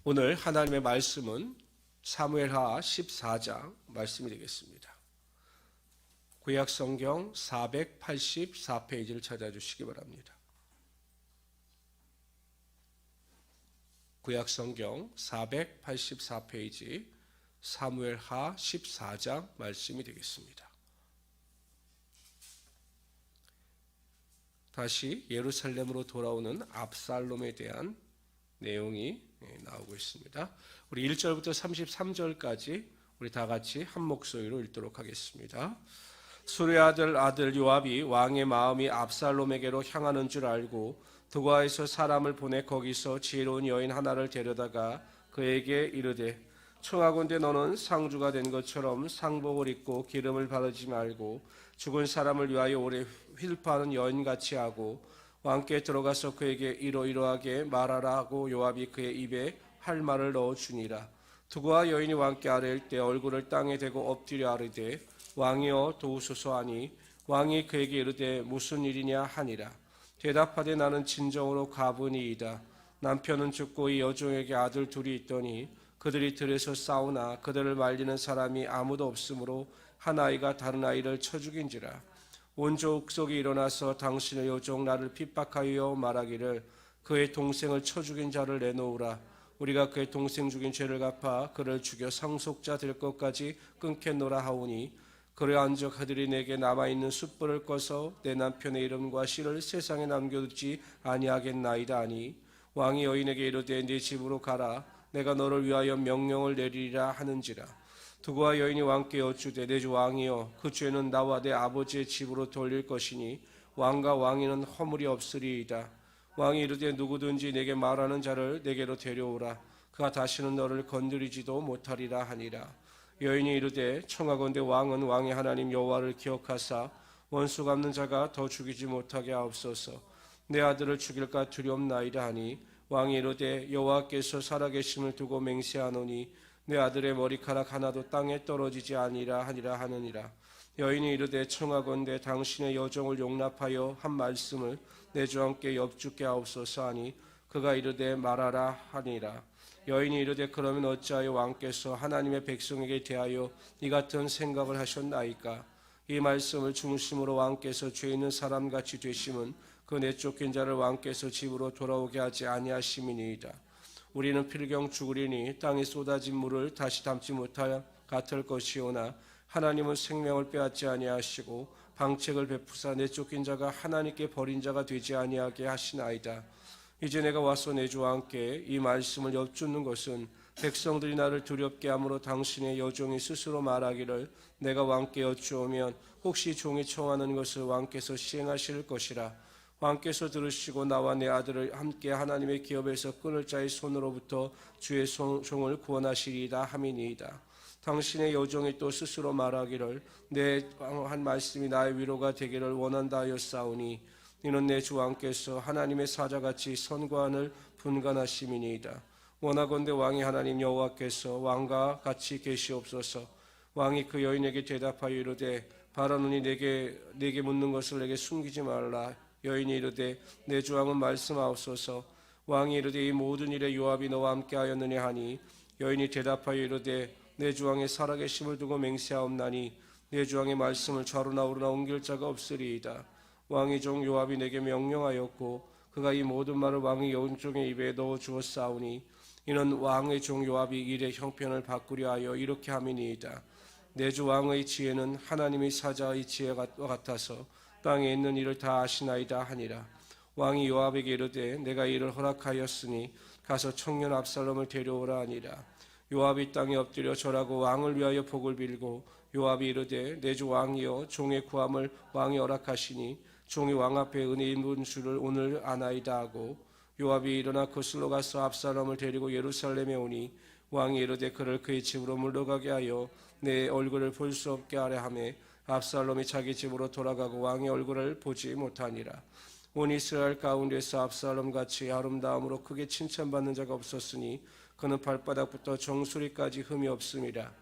오늘 하나님의 말씀은 사무엘하 14장 말씀이 되겠습니다. 구약성경 484페이지를 찾아주시기 바랍니다. 구약성경 484페이지 사무엘하 14장 말씀이 되겠습니다. 다시 예루살렘으로 돌아오는 압살롬에 대한 내용이 나오고 있습니다. 우리 1절부터 33절까지 우리 다 같이 한 목소리로 읽도록 하겠습니다. 수르의 아들 요압이 왕의 마음이 압살롬에게로 향하는 줄 알고 드고아에서 사람을 보내 거기서 지혜로운 여인 하나를 데려다가 그에게 이르되 청하건대 너는 상주가 된 것처럼 상복을 입고 기름을 바르지 말고 죽은 사람을 위하여 오래 휠파하는 여인같이 하고 왕께 들어가서 그에게 이러이러하게 말하라 하고 요압이 그의 입에 할 말을 넣어주니라. 드고아 여인이 왕께 아뢰일 때 얼굴을 땅에 대고 엎드려 아뢰되 왕이여 도우소서 하니 왕이 그에게 이르되 무슨 일이냐 하니라. 대답하되 나는 진정으로 가분이이다. 남편은 죽고 이 여종에게 아들 둘이 있더니 그들이 들에서 싸우나 그들을 말리는 사람이 아무도 없으므로 한 아이가 다른 아이를 쳐 죽인지라. 온 족속이 일어나서 당신의 여종 나를 핍박하여 말하기를 그의 동생을 쳐 죽인 자를 내놓으라. 우리가 그의 동생 죽인 죄를 갚아 그를 죽여 상속자 될 것까지 끊겠노라 하오니 그를 안적 그들이 내게 남아있는 숯불을 꺼서 내 남편의 이름과 씨를 세상에 남겨두지 아니하겠나이다 하니 왕이 여인에게 이르되 네 집으로 가라. 내가 너를 위하여 명령을 내리리라 하는지라. 드고아 여인이 왕께 여쭈되 내 주 왕이여 그 죄는 나와 내 아버지의 집으로 돌릴 것이니 왕과 왕위는 허물이 없으리이다. 왕이 이르되 누구든지 내게 말하는 자를 내게로 데려오라. 그가 다시는 너를 건드리지도 못하리라 하니라. 여인이 이르되 청하건대 왕은 왕의 하나님 여호와를 기억하사 원수 갚는 자가 더 죽이지 못하게 하옵소서. 내 아들을 죽일까 두렵나이다 하니 왕이 이르되 여호와께서 살아계심을 두고 맹세하노니 내 아들의 머리카락 하나도 땅에 떨어지지 아니라 하니라 하느니라. 여인이 이르되 청하건대 당신의 여종을 용납하여 한 말씀을 내 주 함께 엽죽게 하옵소서 하니 그가 이르되 말하라 하니라. 여인이 이르되 그러면 어찌하여 왕께서 하나님의 백성에게 대하여 이 같은 생각을 하셨나이까. 이 말씀을 중심으로 왕께서 죄 있는 사람같이 되심은 그 내쫓긴 자를 왕께서 집으로 돌아오게 하지 아니하심이니이다. 우리는 필경 죽으리니 땅에 쏟아진 물을 다시 담지 못하여 같을 것이오나 하나님은 생명을 빼앗지 아니하시고 방책을 베푸사 내쫓긴 자가 하나님께 버린 자가 되지 아니하게 하시나이다. 이제 내가 와서 내 주와 함께 이 말씀을 엿주는 것은 백성들이 나를 두렵게 함으로 당신의 여종이 스스로 말하기를 내가 왕께 여쭈오면 혹시 종이 청하는 것을 왕께서 시행하실 것이라. 왕께서 들으시고 나와 내 아들을 함께 하나님의 기업에서 끊을 자의 손으로부터 주의 종을 구원하시리이다 함이니이다. 당신의 여종이 또 스스로 말하기를 내 한 말씀이 나의 위로가 되기를 원한다 하였사오니 이는 내 주 왕께서 하나님의 사자같이 선관을 분간하심이니이다. 원하건대 왕이 하나님 여호와께서 왕과 같이 계시옵소서. 왕이 그 여인에게 대답하여 이르되 바라노니 내게 묻는 것을 내게 숨기지 말라. 여인이 이르되 내 주 왕은 말씀하옵소서. 왕이 이르되 이 모든 일에 요압이 너와 함께하였느냐 하니 여인이 대답하여 이르되 내 주 왕의 살아계심을 두고 맹세하옵나니 내 주 왕의 말씀을 좌로나 우로나 옮길 자가 없으리이다. 왕의 종 요압이 내게 명령하였고 그가 이 모든 말을 왕의 여종의 입에 넣어 주었사오니 이는 왕의 종 요압이 일의 형편을 바꾸려 하여 이렇게 함이니이다. 내 주 왕의 지혜는 하나님의 사자의 지혜와 같아서 땅에 있는 일을 다 아시나이다 하니라. 왕이 요압에게 이르되 내가 이를 허락하였으니 가서 청년 압살롬을 데려오라 하니라. 요압이 땅에 엎드려 절하고 왕을 위하여 복을 빌고 요압이 이르되 내 주 왕이여 종의 구함을 왕이 허락하시니 종이 왕 앞에 은혜 입은 줄을 오늘 아나이다 하고 요압이 일어나 거슬러 가서 압살롬을 데리고 예루살렘에 오니 왕이 이르되 그를 그의 집으로 물러가게 하여 내 얼굴을 볼 수 없게 하려 하며 압살롬이 자기 집으로 돌아가고 왕의 얼굴을 보지 못하니라. 온 이스라엘 가운데서 압살롬같이 아름다움으로 크게 칭찬받는 자가 없었으니 그는 발바닥부터 정수리까지 흠이 없음이라.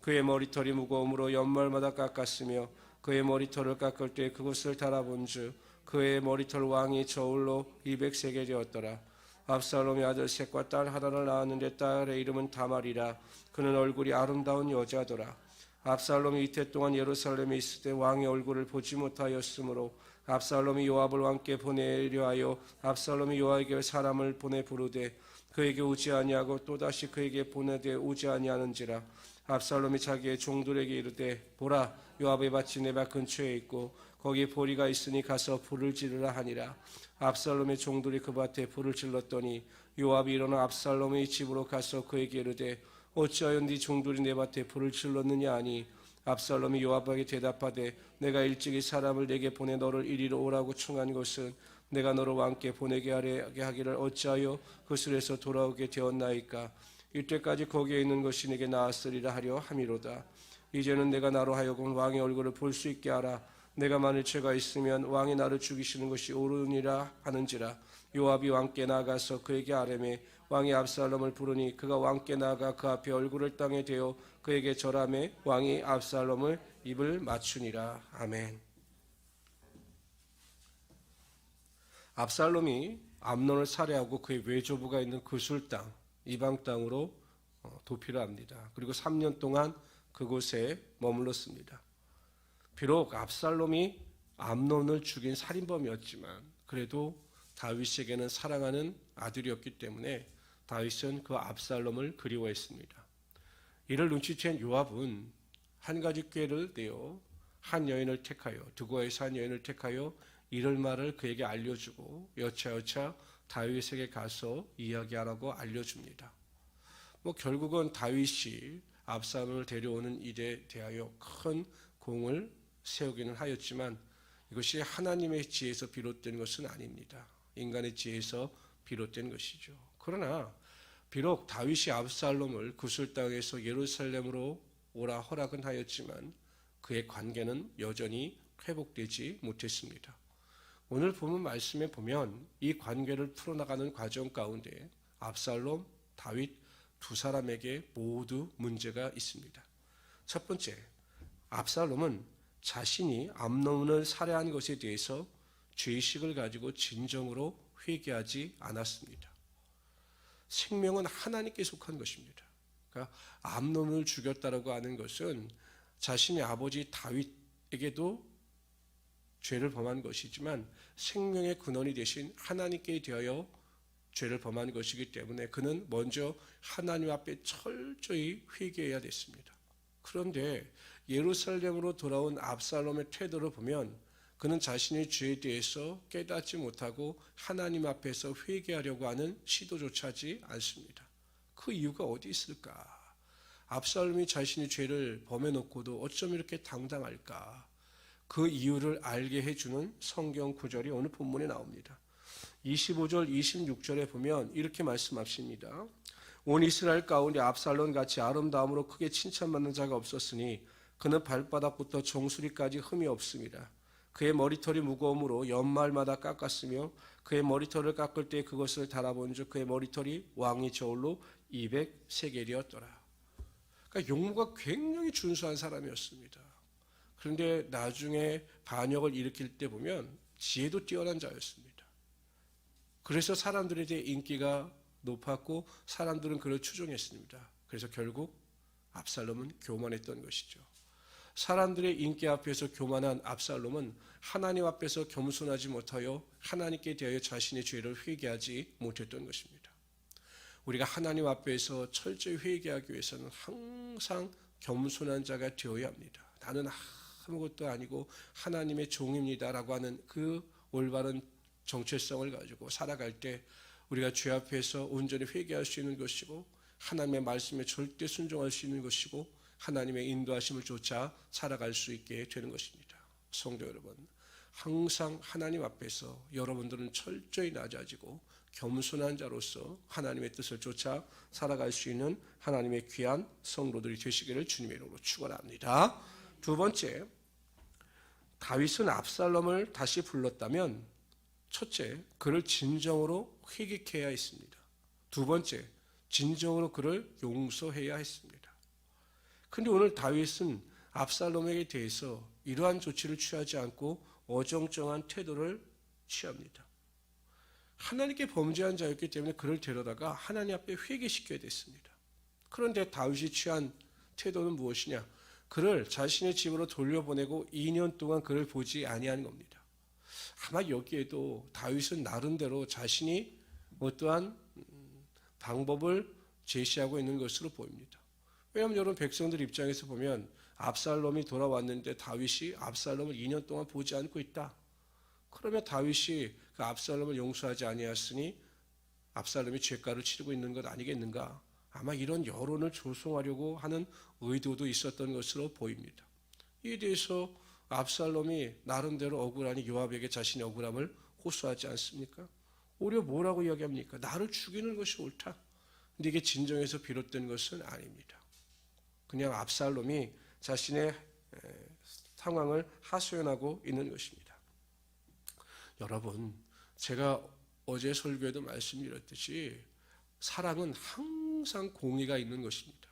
그의 머리털이 무거움으로 연말마다 깎았으며 그의 머리털을 깎을 때 그것을 달아본즉 그의 머리털 왕이 저울로 200세겔이었더라. 압살롬의 아들 셋과 딸 하나를 낳았는데 딸의 이름은 다말이라. 그는 얼굴이 아름다운 여자더라. 압살롬이 이태 동안 예루살렘에 있을 때 왕의 얼굴을 보지 못하였으므로 압살롬이 요압을 왕께 보내려 하여 압살롬이 요압에게 사람을 보내 부르되 그에게 오지 아니하고 또다시 그에게 보내되 오지 아니하는지라. 압살롬이 자기의 종들에게 이르되 보라, 요압의 밭이 내 밭 근처에 있고 거기에 보리가 있으니 가서 불을 지르라 하니라. 압살롬의 종들이 그 밭에 불을 질렀더니 요압이 일어나 압살롬의 집으로 가서 그에게 이르되 어찌하여 네 종들이 내 밭에 불을 질렀느냐 하니 압살롬이 요압에게 대답하되 내가 일찍이 사람을 내게 보내 너를 이리로 오라고 청한 것은 내가 너를 왕께 보내게 하기를 어찌하여 그슬에서 돌아오게 되었나이까. 이때까지 거기에 있는 것이 내게 나았으리라 하려 함이로다. 이제는 내가 나로 하여금 왕의 얼굴을 볼 수 있게 하라. 내가 만일 죄가 있으면 왕이 나를 죽이시는 것이 옳으니라 하는지라. 요압이 왕께 나가서 그에게 아뢰매 왕이 압살롬을 부르니 그가 왕께 나가 그 앞에 얼굴을 땅에 대어 그에게 절하매 왕이 압살롬을 입을 맞추니라. 아멘. 압살롬이 암논을 살해하고 그의 외조부가 있는 그술 땅, 이방 땅으로 도피를 합니다. 그리고 3년 동안 그곳에 머물렀습니다. 비록 압살롬이 암논을 죽인 살인범이었지만 그래도 다윗에게는 사랑하는 아들이었기 때문에 다윗은 그 압살롬을 그리워했습니다. 이를 눈치챈 요압은 한 가지 꾀를 내어 한 여인을 택하여 드고아에서 한 여인을 택하여 이럴 말을 그에게 알려주고 여차여차 다윗에게 가서 이야기하라고 알려줍니다. 결국은 다윗이 압살롬을 데려오는 일에 대하여 큰 공을 세우기는 하였지만 이것이 하나님의 지혜에서 비롯된 것은 아닙니다. 인간의 지혜에서 비롯된 것이죠. 그러나 비록 다윗이 압살롬을 구슬 땅에서 예루살렘으로 오라 허락은 하였지만 그의 관계는 여전히 회복되지 못했습니다. 오늘 본문 말씀에 보면 이 관계를 풀어나가는 과정 가운데 압살롬, 다윗 두 사람에게 모두 문제가 있습니다. 첫 번째, 압살롬은 자신이 암논을 살해한 것에 대해서 죄의식을 가지고 진정으로 회개하지 않았습니다. 생명은 하나님께 속한 것입니다. 그러니까 암논을 죽였다라고 하는 것은 자신의 아버지 다윗에게도 죄를 범한 것이지만 생명의 근원이 되신 하나님께 대하여 죄를 범한 것이기 때문에 그는 먼저 하나님 앞에 철저히 회개해야 됐습니다. 그런데 예루살렘으로 돌아온 압살롬의 태도를 보면 그는 자신의 죄에 대해서 깨닫지 못하고 하나님 앞에서 회개하려고 하는 시도조차 하지 않습니다. 그 이유가 어디 있을까? 압살롬이 자신의 죄를 범해놓고도 어쩜 이렇게 당당할까? 그 이유를 알게 해주는 성경 구절이 오늘 본문에 나옵니다. 25절 26절에 보면 이렇게 말씀하십니다. 온 이스라엘 가운데 압살롬 같이 아름다움으로 크게 칭찬받는 자가 없었으니 그는 발바닥부터 정수리까지 흠이 없습니다. 그의 머리털이 무거움으로 연말마다 깎았으며 그의 머리털을 깎을 때 그것을 달아본즉 그의 머리털이 왕의 저울로 200세겔이었더라. 그러니까 용모가 굉장히 준수한 사람이었습니다. 그런데 나중에 반역을 일으킬 때 보면 지혜도 뛰어난 자였습니다. 그래서 사람들에 대해 인기가 높았고 사람들은 그를 추종했습니다. 그래서 결국 압살롬은 교만했던 것이죠. 사람들의 인기 앞에서 교만한 압살롬은 하나님 앞에서 겸손하지 못하여 하나님께 대하여 자신의 죄를 회개하지 못했던 것입니다. 우리가 하나님 앞에서 철저히 회개하기 위해서는 항상 겸손한 자가 되어야 합니다. 나는 아무것도 아니고 하나님의 종입니다라고 하는 그 올바른 정체성을 가지고 살아갈 때 우리가 죄 앞에서 온전히 회개할 수 있는 것이고 하나님의 말씀에 절대 순종할 수 있는 것이고 하나님의 인도하심을 쫓아 살아갈 수 있게 되는 것입니다. 성도 여러분, 항상 하나님 앞에서 여러분들은 철저히 낮아지고 겸손한 자로서 하나님의 뜻을 쫓아 살아갈 수 있는 하나님의 귀한 성도들이 되시기를 주님의 이름으로 축원합니다. 두 번째, 다윗은 압살롬을 다시 불렀다면 첫째, 그를 진정으로 회개케 해야 했습니다. 두 번째, 진정으로 그를 용서해야 했습니다. 그런데 오늘 다윗은 압살롬에게 대해서 이러한 조치를 취하지 않고 어정쩡한 태도를 취합니다. 하나님께 범죄한 자였기 때문에 그를 데려다가 하나님 앞에 회개시켜야 됐습니다. 그런데 다윗이 취한 태도는 무엇이냐? 그를 자신의 집으로 돌려보내고 2년 동안 그를 보지 아니한 겁니다. 아마 여기에도 다윗은 나름대로 자신이 어떠한 방법을 제시하고 있는 것으로 보입니다. 왜냐하면 여러분 백성들 입장에서 보면 압살롬이 돌아왔는데 다윗이 압살롬을 2년 동안 보지 않고 있다. 그러면 다윗이 그 압살롬을 용서하지 아니하였으니 압살롬이 죄가를 치르고 있는 것 아니겠는가? 아마 이런 여론을 조성하려고 하는 의도도 있었던 것으로 보입니다. 이에 대해서 압살롬이 나름대로 억울하니 요압에게 자신의 억울함을 호소하지 않습니까? 오히려 뭐라고 이야기합니까? 나를 죽이는 것이 옳다. 근데 이게 진정에서 비롯된 것은 아닙니다. 그냥 압살롬이 자신의 상황을 하소연하고 있는 것입니다. 여러분, 제가 어제 설교에도 말씀드렸듯이 사랑은 항상 공의가 있는 것입니다.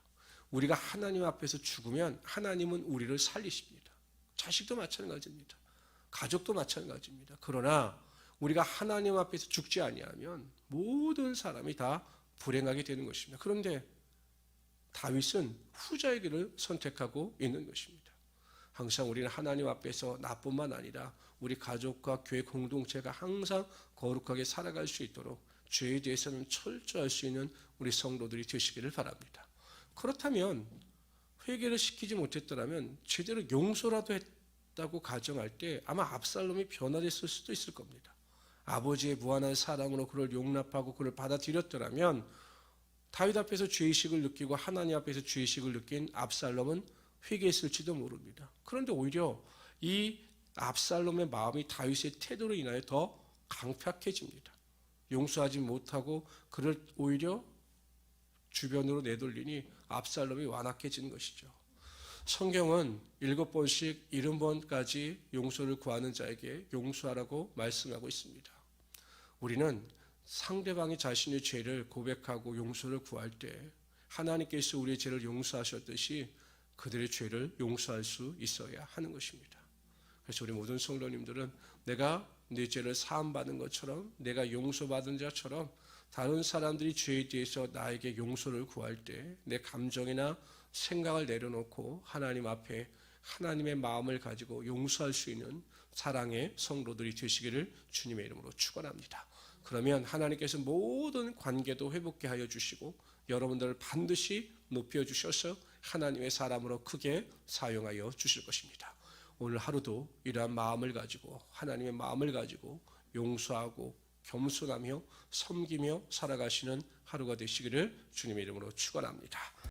우리가 하나님 앞에서 죽으면 하나님은 우리를 살리십니다. 자식도 마찬가지입니다. 가족도 마찬가지입니다. 그러나 우리가 하나님 앞에서 죽지 아니하면 모든 사람이 다 불행하게 되는 것입니다. 그런데 다윗은 후자의 길을 선택하고 있는 것입니다. 항상 우리는 하나님 앞에서 나뿐만 아니라 우리 가족과 교회 공동체가 항상 거룩하게 살아갈 수 있도록 죄에 대해서는 철저할 수 있는 우리 성도들이 되시기를 바랍니다. 그렇다면 회개를 시키지 못했더라면 제대로 용서라도 했다고 가정할 때 아마 압살롬이 변화됐을 수도 있을 겁니다. 아버지의 무한한 사랑으로 그를 용납하고 그를 받아들였더라면 다윗 앞에서 죄의식을 느끼고 하나님 앞에서 죄의식을 느낀 압살롬은 회개했을지도 모릅니다. 그런데 오히려 이 압살롬의 마음이 다윗의 태도로 인하여 더 강팍해집니다. 용서하지 못하고 그를 오히려 주변으로 내돌리니 압살롬이 완악해진 것이죠. 성경은 7번씩 70번까지 용서를 구하는 자에게 용서하라고 말씀하고 있습니다. 우리는 상대방이 자신의 죄를 고백하고 용서를 구할 때 하나님께서 우리의 죄를 용서하셨듯이 그들의 죄를 용서할 수 있어야 하는 것입니다. 그래서 우리 모든 성도님들은 내가 내 죄를 사함받은 것처럼 내가 용서받은 자처럼 다른 사람들이 죄에 대해서 나에게 용서를 구할 때 내 감정이나 생각을 내려놓고 하나님 앞에 하나님의 마음을 가지고 용서할 수 있는 사랑의 성도들이 되시기를 주님의 이름으로 축원합니다. 그러면 하나님께서 모든 관계도 회복케 하여 주시고 여러분들을 반드시 높여주셔서 하나님의 사람으로 크게 사용하여 주실 것입니다. 오늘 하루도 이러한 마음을 가지고 하나님의 마음을 가지고 용서하고 겸손하며 섬기며 살아가시는 하루가 되시기를 주님의 이름으로 축원합니다.